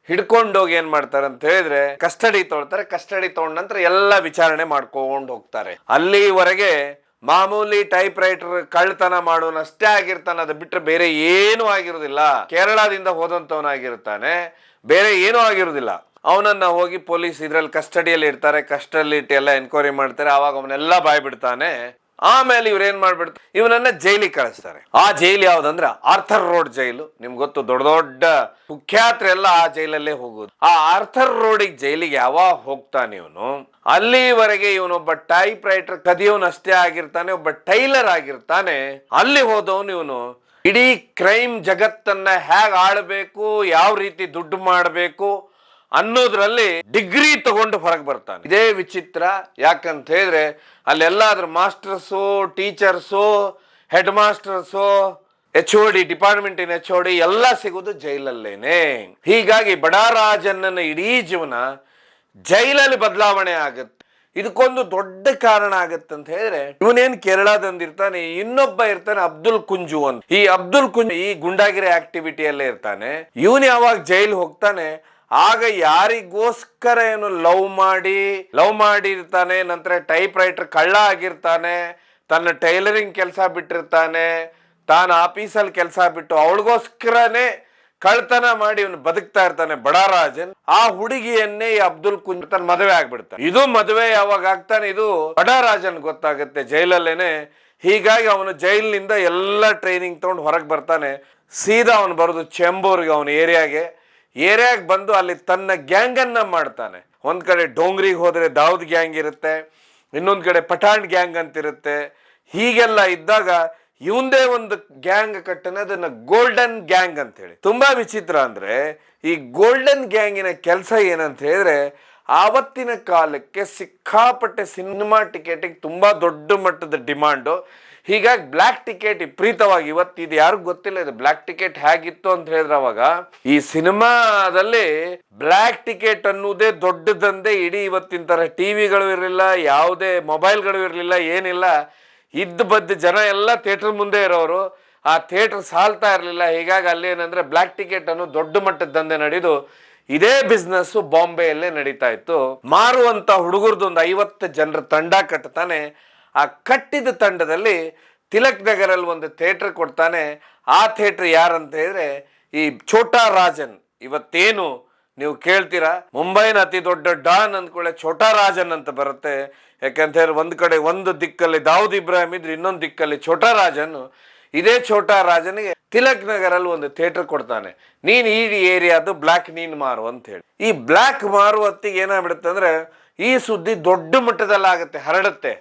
[SPEAKER 1] ಹಿಡ್ಕೊಂಡೋಗಿ ಏನ್ ಮಾಡ್ತಾರೆ ಅಂತ ಹೇಳಿದ್ರೆ ಕಸ್ಟಡಿ ತೊಗೊಳ್ತಾರೆ. ಕಸ್ಟಡಿ ತಗೊಂಡ ನಂತರ ಎಲ್ಲ ವಿಚಾರಣೆ ಮಾಡ್ಕೊಂಡು ಹೋಗ್ತಾರೆ. ಅಲ್ಲಿವರೆಗೆ ಮಾಮೂಲಿ ಟೈಪ್ ರೈಟರ್ ಕಳ್ತನ ಮಾಡೋನಷ್ಟೇ ಆಗಿರ್ತಾನೆ, ಅದು ಬಿಟ್ಟರೆ ಬೇರೆ ಏನೂ ಆಗಿರುವುದಿಲ್ಲ. ಕೇರಳದಿಂದ ಹೋದಂತವನಾಗಿರ್ತಾನೆ, ಬೇರೆ ಏನೂ ಆಗಿರುವುದಿಲ್ಲ. ಅವನನ್ನ ಹೋಗಿ ಪೊಲೀಸ್ ಇದ್ರಲ್ಲಿ ಕಸ್ಟಡಿಯಲ್ಲಿ ಇರ್ತಾರೆ. ಕಸ್ಟಡಿಯಲ್ಲಿ ಇಟ್ಟು ಎಲ್ಲ ಎನ್ಕ್ವೈರಿ ಮಾಡ್ತಾರೆ. ಆವಾಗ ಅವನ್ನೆಲ್ಲ ಬಾಯ್ ಬಿಡ್ತಾನೆ. ಆಮೇಲೆ ಇವ್ರೇನ್ ಮಾಡ್ಬಿಡ್ತಾರೆ, ಇವನನ್ನ ಜೈಲಿಗೆ ಕಳಿಸ್ತಾರೆ. ಆ ಜೈಲು ಯಾವ್ದಂದ್ರೆ ಆರ್ಥರ್ ರೋಡ್ ಜೈಲು. ನಿಮ್ಗೆ ಗೊತ್ತು, ದೊಡ್ಡ ದೊಡ್ಡ ಕುಖ್ಯಾತರೆಲ್ಲ ಆ ಜೈಲಲ್ಲೇ ಹೋಗುದು. ಆ ಆರ್ಥರ್ ರೋಡಿಗೆ ಜೈಲಿಗೆ ಯಾವಾಗ ಹೋಗ್ತಾನೆ ಇವನು, ಅಲ್ಲಿವರೆಗೆ ಇವನೊಬ್ಬ ಟೈಪ್ ರೈಟರ್ ಕದಿಯವನಷ್ಟೇ ಆಗಿರ್ತಾನೆ, ಒಬ್ಬ ಟೈಲರ್ ಆಗಿರ್ತಾನೆ. ಅಲ್ಲಿ ಹೋದವನು ಇವನು ಇಡೀ ಕ್ರೈಮ್ ಜಗತ್ತನ್ನ ಹೇಗ್ ಆಳ್ಬೇಕು, ಯಾವ ರೀತಿ ದುಡ್ಡು ಮಾಡಬೇಕು ಅನ್ನೋದ್ರಲ್ಲಿ ಡಿಗ್ರಿ ತಗೊಂಡು ಹೊರಗೆ ಬರ್ತಾನೆ. ಇದೇ ವಿಚಿತ್ರ. ಯಾಕಂತ ಹೇಳಿದ್ರೆ ಅಲ್ಲೆಲ್ಲಾದ್ರೂ masters, teachers, head masters, HOD, ಡಿಪಾರ್ಟ್ಮೆಂಟಿನ HOD ಎಲ್ಲ ಸಿಗುದು ಜೈಲಲ್ಲೇನೆ. ಹೀಗಾಗಿ ಬಡಾರಾಜನ್ನ ಇಡೀ ಜೀವನ ಜೈಲಲ್ಲಿ ಬದಲಾವಣೆ ಆಗುತ್ತೆ. ಇದಕ್ಕೊಂದು ದೊಡ್ಡ ಕಾರಣ ಆಗತ್ತೆ ಅಂತ ಹೇಳಿದ್ರೆ, ಇವನೇನ್ ಕೇರಳದಂದಿರ್ತಾನೆ, ಇನ್ನೊಬ್ಬ ಇರ್ತಾನೆ ಅಬ್ದುಲ್ ಕುಂಜು ಅಂತ. ಈ ಅಬ್ದುಲ್ ಕುಂಜು ಈ ಗುಂಡಾಗಿರಿ ಆಕ್ಟಿವಿಟಿಯಲ್ಲೇ ಇರ್ತಾನೆ. ಇವನ್ ಯಾವಾಗ ಜೈಲ್ ಹೋಗ್ತಾನೆ, ಆಗ ಯಾರಿಗೋಸ್ಕರ ಏನು ಲವ್ ಮಾಡಿರ್ತಾನೆ, ನಂತರ ಟೈಪ್ ರೈಟರ್ ಕಳ್ಳ ಆಗಿರ್ತಾನೆ, ತನ್ನ ಟೈಲರಿಂಗ್ ಕೆಲಸ ಬಿಟ್ಟಿರ್ತಾನೆ, ತಾನು ಆಫೀಸಲ್ಲಿ ಕೆಲಸ ಬಿಟ್ಟು ಅವಳಿಗೋಸ್ಕರನೇ ಕಳ್ತನ ಮಾಡಿ ಇವನು ಬದುಕ್ತಾ ಇರ್ತಾನೆ ಬಡಾರಾಜನ್. ಆ ಹುಡುಗಿಯನ್ನೇ ಈ ಅಬ್ದುಲ್ ಕುಂಜ್ ತನ್ನ ಮದುವೆ ಆಗ್ಬಿಡ್ತಾನೆ. ಇದು ಮದುವೆ ಯಾವಾಗ ಆಗ್ತಾನೆ, ಇದು ಬಡಾರಾಜನ್ ಗೊತ್ತಾಗುತ್ತೆ ಜೈಲಲ್ಲೇನೆ. ಹೀಗಾಗಿ ಅವನು ಜೈಲಿನಿಂದ ಎಲ್ಲ ಟ್ರೈನಿಂಗ್ ತಗೊಂಡು ಹೊರಗೆ ಬರ್ತಾನೆ. ಸೀದಾ ಅವನು ಬರೋದು ಚೆಂಬೂರ್ಗೆ, ಅವನ ಏರಿಯಾಗೆ ಬಂದು ಅಲ್ಲಿ ತನ್ನ ಗ್ಯಾಂಗ್ ಅನ್ನ ಮಾಡ್ತಾನೆ. ಒಂದ್ ಕಡೆ ಡೋಂಗ್ರಿಗೆ ಹೋದ್ರೆ ದಾವೂದ್ ಗ್ಯಾಂಗ್ ಇರುತ್ತೆ, ಇನ್ನೊಂದ್ ಕಡೆ ಪಠಾಣ್ ಗ್ಯಾಂಗ್ ಅಂತ ಇರುತ್ತೆ. ಹೀಗೆಲ್ಲ ಇದ್ದಾಗ ಇವಂದೇ ಒಂದು ಗ್ಯಾಂಗ್ ಕಟ್ಟನೆ, ಅದನ್ನ ಗೋಲ್ಡನ್ ಗ್ಯಾಂಗ್ ಅಂತ ಹೇಳಿ. ತುಂಬಾ ವಿಚಿತ್ರ ಅಂದ್ರೆ ಈ ಗೋಲ್ಡನ್ ಗ್ಯಾಂಗಿನ ಕೆಲಸ ಏನಂತ ಹೇಳಿದ್ರೆ, ಆವತ್ತಿನ ಕಾಲಕ್ಕೆ ಸಿಕ್ಕಾಪಟ್ಟೆ ಸಿನಿಮಾ ಟಿಕೆಟಿಗೆ ತುಂಬಾ ದೊಡ್ಡ ಮಟ್ಟದ ಡಿಮಾಂಡು. ಹೀಗಾಗಿ ಬ್ಲ್ಯಾಕ್ ಟಿಕೆಟ್ ವಿಪರೀತವಾಗಿ, ಇವತ್ತು ಇದು ಯಾರಿಗೂ ಗೊತ್ತಿಲ್ಲ ಇದು ಬ್ಲ್ಯಾಕ್ ಟಿಕೆಟ್ ಹೇಗಿತ್ತು ಅಂತ ಹೇಳಿದ್ರೆ, ಅವಾಗ ಈ ಸಿನಿಮಾದಲ್ಲಿ ಬ್ಲ್ಯಾಕ್ ಟಿಕೆಟ್ ಅನ್ನುವುದೇ ದೊಡ್ಡದಂದೆ. ಇಡೀ ಇವತ್ತಿನ ತರ ಟಿವಿಗಳು ಇರಲಿಲ್ಲ, ಯಾವುದೇ ಮೊಬೈಲ್ಗಳು ಇರಲಿಲ್ಲ, ಏನಿಲ್ಲ. ಇದ್ದ ಬದ್ದ ಜನ ಎಲ್ಲ ಥಿಯೇಟರ್ ಮುಂದೆ ಇರೋರು, ಆ ಥಿಯೇಟರ್ ಸಾಲ್ತಾ ಇರಲಿಲ್ಲ. ಹೀಗಾಗಿ ಅಲ್ಲಿ ಏನಂದ್ರೆ ಬ್ಲ್ಯಾಕ್ ಟಿಕೆಟ್ ಅನ್ನು ದೊಡ್ಡ ಮಟ್ಟದ ದಂಧೆ ನಡೆದು ಇದೇ ಬಿಸ್ನೆಸ್ ಬಾಂಬೆಯಲ್ಲೇ ನಡೀತಾ ಇತ್ತು. ಮಾರುವಂತ ಹುಡುಗರದ್ದು ಒಂದು 50 ಜನರ ತಂಡ ಕಟ್ತಾನೆ. ಆ ಕಟ್ಟಿದ ತಂಡದಲ್ಲಿ ತಿಲಕ್ ನಗರಲ್ಲಿ ಒಂದು ಥಿಯೇಟರ್ ಕೊಡ್ತಾನೆ. ಆ ಥಿಯೇಟರ್ ಯಾರಂತ ಹೇಳಿದ್ರೆ ಈ ಛೋಟಾ ರಾಜನ್. ಇವತ್ತೇನು ನೀವು ಕೇಳ್ತೀರಾ, ಮುಂಬೈನ ಅತಿ ದೊಡ್ಡ ಡಾನ್ ಅಂದ್ಕೊಳ್ಳೆ ಛೋಟಾ ರಾಜನ್ ಅಂತ ಬರುತ್ತೆ. ಯಾಕಂತ ಹೇಳಿ ಒಂದ್ ಕಡೆ ಒಂದು ದಿಕ್ಕಲ್ಲಿ ದಾವೂದ್ ಇಬ್ರಾಹಿಂ ಇದ್ರೆ, ಇನ್ನೊಂದು ದಿಕ್ಕಲ್ಲಿ ಛೋಟಾ ರಾಜನ್. ಇದೇ ಛೋಟಾ ರಾಜನಿಗೆ ತಿಲಕ್ ನಗರಲ್ಲಿ ಒಂದು ಥಿಯೇಟರ್ ಕೊಡ್ತಾನೆ. ನೀನ್ ಈ ಏರಿಯಾದು ಬ್ಲ್ಯಾಕ್ ನೀನ್ ಮಾರು ಅಂತ ಹೇಳಿ. ಈ ಬ್ಲ್ಯಾಕ್ ಮಾರುವ ಹೊತ್ತಿಗೆ ಏನಾಗ್ಬಿಡುತ್ತೆ ಅಂದ್ರೆ, ಈ ಸುದ್ದಿ ದೊಡ್ಡ ಮಟ್ಟದಲ್ಲಿ ಆಗುತ್ತೆ, ಹರಡುತ್ತೆ.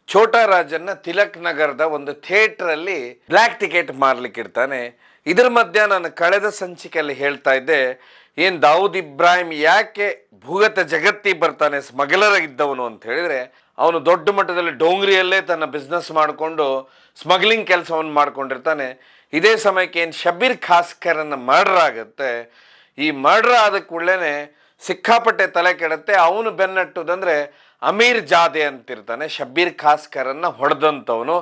[SPEAKER 1] ಛೋಟಾ ರಾಜನ್ನ ತಿಲಕ್ ನಗರದ ಒಂದು ಥಿಯೇಟರ್ ಅಲ್ಲಿ ಬ್ಲ್ಯಾಕ್ ಟಿಕೆಟ್ ಮಾರ್ಲಿಕ್ಕೆ ಇರ್ತಾನೆ. ಇದ್ರ ಮಧ್ಯ ನಾನು ಕಳೆದ ಸಂಚಿಕೆಯಲ್ಲಿ ಹೇಳ್ತಾ ಇದ್ದೆ, ಏನ್ ದಾವೂದ್ ಇಬ್ರಾಹಿಂ ಯಾಕೆ ಭೂಗತ ಜಗತ್ತಿ ಬರ್ತಾನೆ, ಸ್ಮಗ್ಲರ್ ಇದ್ದವನು ಅಂತ ಹೇಳಿದ್ರೆ, ಅವನು ದೊಡ್ಡ ಮಟ್ಟದಲ್ಲಿ ಡೋಂಗ್ರಿಯಲ್ಲೇ ತನ್ನ ಬಿಸ್ನೆಸ್ ಮಾಡಿಕೊಂಡು ಸ್ಮಗ್ಲಿಂಗ್ ಕೆಲಸವನ್ನು ಮಾಡ್ಕೊಂಡಿರ್ತಾನೆ. ಇದೇ ಸಮಯಕ್ಕೆ ಏನು ಶಬೀರ್ ಖಾಸ್ಕರನ್ನ ಮರ್ಡರ್ ಆಗುತ್ತೆ. ಈ ಮರ್ಡರ್ ಆದ ಕೂಡಲೇ ಸಿಕ್ಕಾಪಟ್ಟೆ ತಲೆ ಕೆಡುತ್ತೆ. ಅವನು ಬೆನ್ನಟ್ಟುದಂದ್ರೆ ಅಮೀರ್ ಜಾದೆ ಅಂತಿರ್ತಾನೆ, ಶಬೀರ್ ಖಾಸ್ಕರನ್ನ ಹೊಡೆದಂತವನು.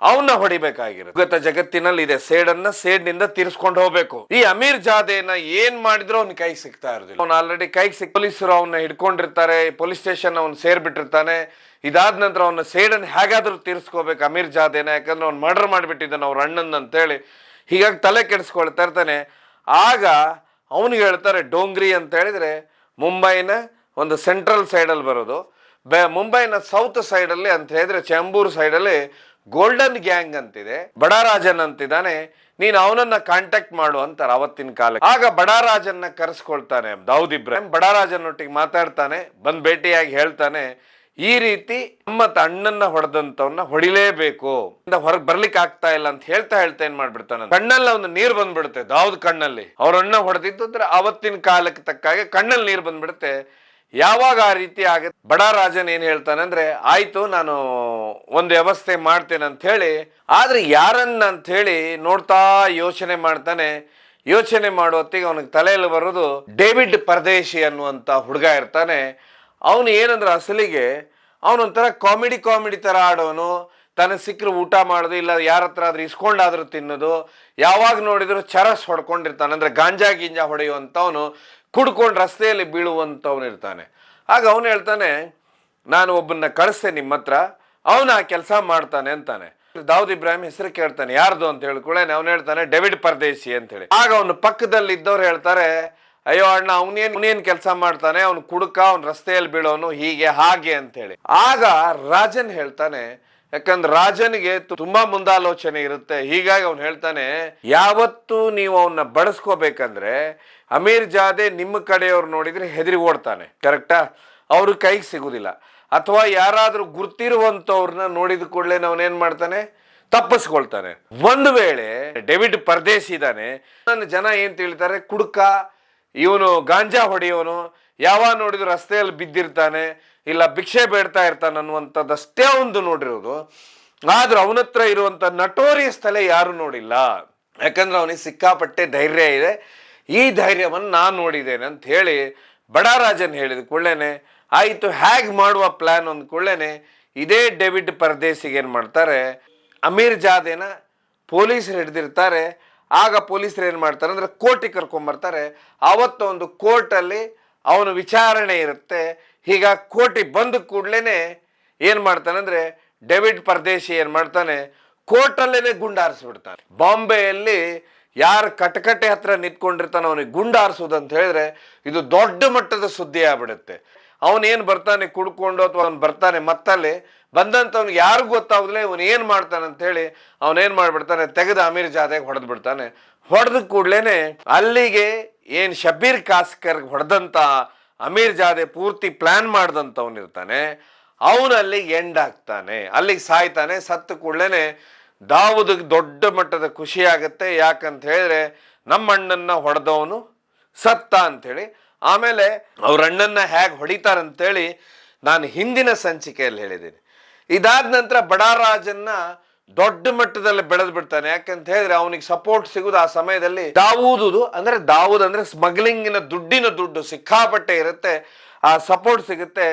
[SPEAKER 1] ಅವನ್ನ ಹೊಡಿಬೇಕಾಗಿರುತ್ತೆ. ಭೂಗತ ಜಗತ್ತಿನಲ್ಲಿ ಇದೆ, ಸೇಡನ್ನ ಸೇಡ್ನಿಂದ ತೀರಿಸ್ಕೊಂಡು ಹೋಗ್ಬೇಕು. ಈ ಅಮೀರ್ ಜಾದೇನ ಏನ್ ಮಾಡಿದ್ರು ಅವ್ನ ಕೈಗೆ ಸಿಗ್ತಾ ಇರೋದಿಲ್ಲ. ಅವ್ನು ಆಲ್ರೆಡಿ ಕೈಗೆ ಪೊಲೀಸರು ಅವನ್ನ ಹಿಡ್ಕೊಂಡಿರ್ತಾರೆ, ಪೊಲೀಸ್ ಸ್ಟೇಷನ್ ಅವ್ನು ಸೇರ್ಬಿಟ್ಟಿರ್ತಾನೆ. ಇದಾದ ನಂತರ ಅವನ ಸೇಡನ್ನು ಹೇಗಾದ್ರೂ ತೀರಿಸ್ಕೋಬೇಕು ಅಮೀರ್ ಜಾದೇನ, ಯಾಕಂದ್ರೆ ಅವ್ನು ಮರ್ಡರ್ ಮಾಡಿಬಿಟ್ಟಿದ್ದಾನೆ ಅವ್ರ ಅಣ್ಣನ ಅಂತೇಳಿ. ಹೀಗಾಗಿ ತಲೆ ಕೆಡಿಸ್ಕೊಳ್ತಾ ಇರ್ತಾನೆ. ಆಗ ಅವನಿಗೆ ಹೇಳ್ತಾರೆ, ಡೋಂಗ್ರಿ ಅಂತ ಹೇಳಿದ್ರೆ ಮುಂಬೈನ ಒಂದು ಸೆಂಟ್ರಲ್ ಸೈಡಲ್ಲಿ ಬರೋದು. ಮುಂಬೈನ ಸೌತ್ ಸೈಡಲ್ಲಿ ಅಂತ ಹೇಳಿದ್ರೆ ಚೆಂಬೂರ್ ಸೈಡಲ್ಲಿ ಗೋಲ್ಡನ್ ಗ್ಯಾಂಗ್ ಅಂತಿದೆ, ಬಡಾರಾಜನ್ ಅಂತಿದ್ದಾನೆ, ನೀನು ಅವನನ್ನ ಕಾಂಟ್ಯಾಕ್ಟ್ ಮಾಡು ಅಂತಾರೆ ಅವತ್ತಿನ ಕಾಲ. ಆಗ ಬಡಾರಾಜನ್ನ ಕರೆಸ್ಕೊಳ್ತಾನೆ ದಾವೂದ್ ಇಬ್ರಾಹಿಂ. ಬಡಾರಾಜನ್ನೊಟ್ಟಿಗೆ ಮಾತಾಡ್ತಾನೆ, ಬಂದ್ ಭೇಟಿಯಾಗಿ ಹೇಳ್ತಾನೆ, ಈ ರೀತಿ ನಮ್ಮ ಅಣ್ಣನ್ನ ಹೊಡೆದಂತವನ್ನ ಹೊಡಿಲೇಬೇಕು, ಹೊರಗೆ ಬರ್ಲಿಕ್ಕೆ ಆಗ್ತಾ ಇಲ್ಲ ಅಂತ ಹೇಳ್ತಾ ಏನ್ ಮಾಡ್ಬಿಡ್ತಾನೆ, ಕಣ್ಣಲ್ಲಿ ಒಂದು ನೀರು ಬಂದ್ಬಿಡುತ್ತೆ ದಾವೂದ್ ಕಣ್ಣಲ್ಲಿ. ಅವ್ರ ಅಣ್ಣ ಹೊಡೆದಿದ್ದು ಅಂದ್ರೆ ಅವತ್ತಿನ ಕಾಲಕ್ಕೆ ತಕ್ಕಾಗೆ ಕಣ್ಣಲ್ಲಿ ನೀರು ಬಂದ್ಬಿಡುತ್ತೆ. ಯಾವಾಗ ಆ ರೀತಿ ಆಗುತ್ತೆ, ಬಡಾರಾಜನ್ ಏನ್ ಹೇಳ್ತಾನೆ ಅಂದ್ರೆ, ಆಯ್ತು ನಾನು ಒಂದು ವ್ಯವಸ್ಥೆ ಮಾಡ್ತೇನೆ ಅಂತ ಹೇಳಿ, ಆದ್ರೆ ಯಾರನ್ನ ಅಂತ ಹೇಳಿ ನೋಡ್ತಾ ಯೋಚನೆ ಮಾಡ್ತಾನೆ. ಯೋಚನೆ ಮಾಡುವತ್ತಿಗೆ ಅವನಿಗೆ ತಲೆಯಲ್ಲಿ ಬರೋದು ಡೇವಿಡ್ ಪರದೇಶಿ ಅನ್ನುವಂತ ಹುಡುಗ ಇರ್ತಾನೆ. ಅವನು ಏನಂದ್ರೆ ಅಸಲಿಗೆ ಅವನೊಂಥರ ಕಾಮಿಡಿ ತರ ಆಡೋನು. ತನಗೆ ಸಿಕ್ಕರು ಊಟ ಮಾಡೋದು, ಇಲ್ಲ ಯಾರ ಹತ್ರ ಆದ್ರೂ ಇಸ್ಕೊಂಡಾದ್ರೂ ತಿನ್ನೋದು, ಯಾವಾಗ ನೋಡಿದ್ರು ಚರಸ್ ಹೊಡ್ಕೊಂಡಿರ್ತಾನೆ, ಅಂದ್ರೆ ಗಾಂಜಾ ಹೊಡೆಯುವಂಥವನು, ಕುಡ್ಕೊಂಡು ರಸ್ತೆಯಲ್ಲಿ ಬೀಳುವಂಥವ್ನು ಇರ್ತಾನೆ. ಆಗ ಅವನು ಹೇಳ್ತಾನೆ, ನಾನು ಒಬ್ಬನ್ನ ಕಳಿಸ್ತೇನೆ ನಿಮ್ಮ ಹತ್ರ, ಅವನು ಆ ಕೆಲಸ ಮಾಡ್ತಾನೆ ಅಂತಾನೆ. ದಾವೂದ್ ಇಬ್ರಾಹಿಂ ಹೆಸರು ಕೇಳ್ತಾನೆ, ಯಾರ್ದು ಅಂತ ಹೇಳ್ಕೊಳ್ಳೇನೆ. ಅವನು ಹೇಳ್ತಾನೆ ಡೇವಿಡ್ ಪರದೇಶಿ ಅಂತ ಹೇಳಿ. ಆಗ ಅವನು ಪಕ್ಕದಲ್ಲಿ ಇದ್ದವ್ರು ಹೇಳ್ತಾರೆ, ಅಯ್ಯೋ ಅಣ್ಣ ಅವನೇನ್ ಕೆಲಸ ಮಾಡ್ತಾನೆ, ಅವ್ನು ಕುಡುಕ, ಅವ್ನು ರಸ್ತೆಯಲ್ಲಿ ಬೀಳೋನು, ಹೀಗೆ ಹಾಗೆ ಅಂತ ಹೇಳಿ. ಆಗ ರಾಜನ್ ಹೇಳ್ತಾನೆ, ಯಾಕಂದ್ರೆ ರಾಜನಿಗೆ ತುಂಬಾ ಮುಂದಾಲೋಚನೆ ಇರುತ್ತೆ. ಹೀಗಾಗಿ ಅವ್ನು ಹೇಳ್ತಾನೆ, ಯಾವತ್ತು ನೀವು ಅವನ್ನ ಬಡಸ್ಕೋಬೇಕಂದ್ರೆ ಅಮೀರ್ ಜಾದೆ ನಿಮ್ಮ ಕಡೆಯವ್ರು ನೋಡಿದ್ರೆ ಹೆದರಿ ಓಡ್ತಾನೆ, ಕರೆಕ್ಟಾ? ಅವ್ರ ಕೈಗೆ ಸಿಗುದಿಲ್ಲ. ಅಥವಾ ಯಾರಾದ್ರೂ ಗುರ್ತಿರುವಂತವ್ರನ್ನ ನೋಡಿದ ಕೂಡಲೇ ಅವನೇನ್ ಮಾಡ್ತಾನೆ, ತಪ್ಪಿಸ್ಕೊಳ್ತಾನೆ. ಒಂದು ವೇಳೆ ಡೇವಿಡ್ ಪರದೇಶಿ ಇದ್ದಾನೆ, ನನ್ನ ಜನ ಏನ್ ತಿಳಿತಾರೆ, ಕುಡ್ಕ, ಇವನು ಗಾಂಜಾ ಹೊಡೆಯೋನು, ಯಾವ ನೋಡಿದ್ರು ರಸ್ತೆಯಲ್ಲಿ ಬಿದ್ದಿರ್ತಾನೆ, ಇಲ್ಲ ಭಿಕ್ಷೆ ಬೇಡ್ತಾ ಇರ್ತಾನೆ ಅನ್ನುವಂಥದ್ದಷ್ಟೇ ಒಂದು ನೋಡಿರೋದು. ಆದ್ರೆ ಅವನತ್ರ ಇರುವಂತ ನಟೋರಿಯಸ್ ತಲೆ ಯಾರು ನೋಡಿಲ್ಲ. ಯಾಕಂದ್ರೆ ಅವನಿಗೆ ಸಿಕ್ಕಾಪಟ್ಟೆ ಧೈರ್ಯ ಇದೆ. ಈ ಧೈರ್ಯವನ್ನು ನಾನು ನೋಡಿದ್ದೇನೆ ಅಂತ ಹೇಳಿ ಬಡ ರಾಜನ್ ಹೇಳಿದ ಕೊಳ್ಳೇನೆ ಆಯಿತು, ಹೇಗೆ ಮಾಡುವ ಪ್ಲಾನ್ ಅಂದ ಕೊಳ್ಳೇನೆ ಇದೇ ಡೇವಿಡ್ ಪರದೇಶಿಗೆ ಏನು ಮಾಡ್ತಾರೆ, ಅಮೀರ್ ಜಾದೇನ ಪೊಲೀಸರು ಹಿಡಿದಿರ್ತಾರೆ. ಆಗ ಪೊಲೀಸರು ಏನು ಮಾಡ್ತಾರೆ ಅಂದರೆ ಕೋರ್ಟಿಗೆ ಕರ್ಕೊಂಬರ್ತಾರೆ. ಆವತ್ತು ಒಂದು ಕೋರ್ಟಲ್ಲಿ ಅವನ ವಿಚಾರಣೆ ಇರುತ್ತೆ. ಹೀಗ ಕೋರ್ಟಿಗೆ ಬಂದ ಕೂಡಲೇ ಏನು ಮಾಡ್ತಾನೆ ಅಂದರೆ ಡೇವಿಡ್ ಪರದೇಶಿ ಏನು ಮಾಡ್ತಾನೆ, ಕೋರ್ಟಲ್ಲೇ ಗುಂಡಾರಿಸ್ಬಿಡ್ತಾನೆ. ಬಾಂಬೆಯಲ್ಲಿ ಯಾರು ಕಟಕಟೆ ಹತ್ರ ನಿಂತ್ಕೊಂಡಿರ್ತಾನೆ ಅವನಿಗೆ ಗುಂಡಾರಿಸೋದು ಅಂತ ಹೇಳಿದ್ರೆ ಇದು ದೊಡ್ಡ ಮಟ್ಟದ ಸುದ್ದಿ ಆಗ್ಬಿಡುತ್ತೆ. ಅವನೇನು ಬರ್ತಾನೆ ಕುಡ್ಕೊಂಡು, ಅಥವಾ ಅವ್ನು ಬರ್ತಾನೆ ಮತ್ತಲ್ಲಿ ಬಂದಂಥವ್ನಿಗೆ ಯಾರಿಗೂ ಗೊತ್ತಾಗಲೇ ಇವನು ಏನು ಮಾಡ್ತಾನೆ ಅಂತ ಹೇಳಿ ಅವನೇನು ಮಾಡ್ಬಿಡ್ತಾನೆ, ತೆಗೆದು ಅಮೀರ್ ಜಾದೆಗೆ ಹೊಡೆದು ಬಿಡ್ತಾನೆ. ಹೊಡೆದ ಕೂಡ್ಲೇನೆ ಅಲ್ಲಿಗೆ ಏನು ಶಬೀರ್ ಕಾಸ್ಕರ್ ಹೊಡೆದಂತ ಅಮೀರ್ ಜಾದೆ ಪೂರ್ತಿ ಪ್ಲಾನ್ ಮಾಡ್ದಂಥವ್ನಿರ್ತಾನೆ, ಅವನಲ್ಲಿ ಎಂಡ್ ಆಗ್ತಾನೆ, ಅಲ್ಲಿಗೆ ಸಾಯ್ತಾನೆ. ಸತ್ತು ಕೂಡ್ಲೇನೆ ದಾವೂದ್ಗೆ ದೊಡ್ಡ ಮಟ್ಟದ ಖುಷಿ ಆಗುತ್ತೆ. ಯಾಕಂತ ಹೇಳಿದ್ರೆ ನಮ್ಮ ಅಣ್ಣನ್ನ ಹೊಡೆದವನು ಸತ್ತ ಅಂಥೇಳಿ. ಆಮೇಲೆ ಅವ್ರ ಅಣ್ಣನ್ನ ಹೇಗೆ ಹೊಡಿತಾರಂತೇಳಿ ನಾನು ಹಿಂದಿನ ಸಂಚಿಕೆಯಲ್ಲಿ ಹೇಳಿದ್ದೀನಿ. ಇದಾದ ನಂತರ ಬಡಾರಾಜನ್ನ ದೊಡ್ಡ ಮಟ್ಟದಲ್ಲಿ ಬೆಳೆದು ಬಿಡ್ತಾನೆ. ಯಾಕಂತ ಹೇಳಿದ್ರೆ ಅವನಿಗೆ ಸಪೋರ್ಟ್ ಸಿಗುದು ಆ ಸಮಯದಲ್ಲಿ ದಾವೂದ್ ಅಂದ್ರೆ ಸ್ಮಗ್ಲಿಂಗಿನ ದುಡ್ಡು ಸಿಕ್ಕಾಪಟ್ಟೆ ಇರುತ್ತೆ, ಆ ಸಪೋರ್ಟ್ ಸಿಗುತ್ತೆ.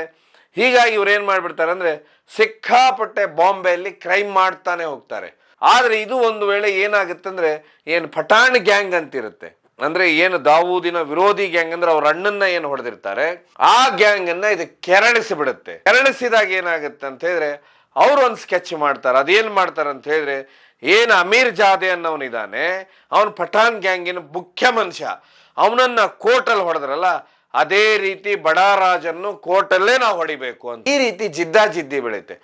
[SPEAKER 1] ಹೀಗಾಗಿ ಇವ್ರು ಏನ್ ಮಾಡ್ಬಿಡ್ತಾರೆ ಅಂದ್ರೆ ಸಿಕ್ಕಾಪಟ್ಟೆ ಬಾಂಬೆಯಲ್ಲಿ ಕ್ರೈಮ್ ಮಾಡ್ತಾನೆ ಹೋಗ್ತಾರೆ. ಆದ್ರೆ ಇದು ಒಂದು ವೇಳೆ ಏನಾಗುತ್ತೆ ಅಂದ್ರೆ ಏನು ಪಠಾಣ್ ಗ್ಯಾಂಗ್ ಅಂತಿರುತ್ತೆ, ಅಂದ್ರೆ ಏನು ದಾವೂದಿನ ವಿರೋಧಿ ಗ್ಯಾಂಗ್ ಅಂದ್ರೆ ಅವ್ರ ಅಣ್ಣನ್ನ ಏನು ಹೊಡೆದಿರ್ತಾರೆ ಆ ಗ್ಯಾಂಗ್ ಅನ್ನ ಇದು ಕೆರಳಿಸಿ ಬಿಡುತ್ತೆ. ಕೆರಳಿಸಿದಾಗ ಏನಾಗುತ್ತೆ ಅಂತ ಹೇಳಿದ್ರೆ ಅವ್ರು ಒಂದು ಸ್ಕೆಚ್ ಮಾಡ್ತಾರೆ. ಅದೇನ್ ಮಾಡ್ತಾರೆ ಅಂತ ಹೇಳಿದ್ರೆ, ಏನು ಅಮೀರ್ ಜಾದೆ ಅನ್ನವನಿದ್ದಾನೆ, ಅವನು ಪಠಾಣ್ ಗ್ಯಾಂಗಿನ ಮುಖ್ಯ ಮನುಷ್ಯ, ಅವನನ್ನ ಕೋರ್ಟಲ್ಲಿ ಹೊಡೆದ್ರಲ್ಲ, ಅದೇ ರೀತಿ ಬಡಾರಾಜನ್ನು ಕೋರ್ಟಲ್ಲೇ ನಾವು ಹೊಡಿಬೇಕು ಅಂತ ಈ ರೀತಿ ಜಿದ್ದಾಜಿದ್ದಿ ಬೆಳೆಯುತ್ತೆ.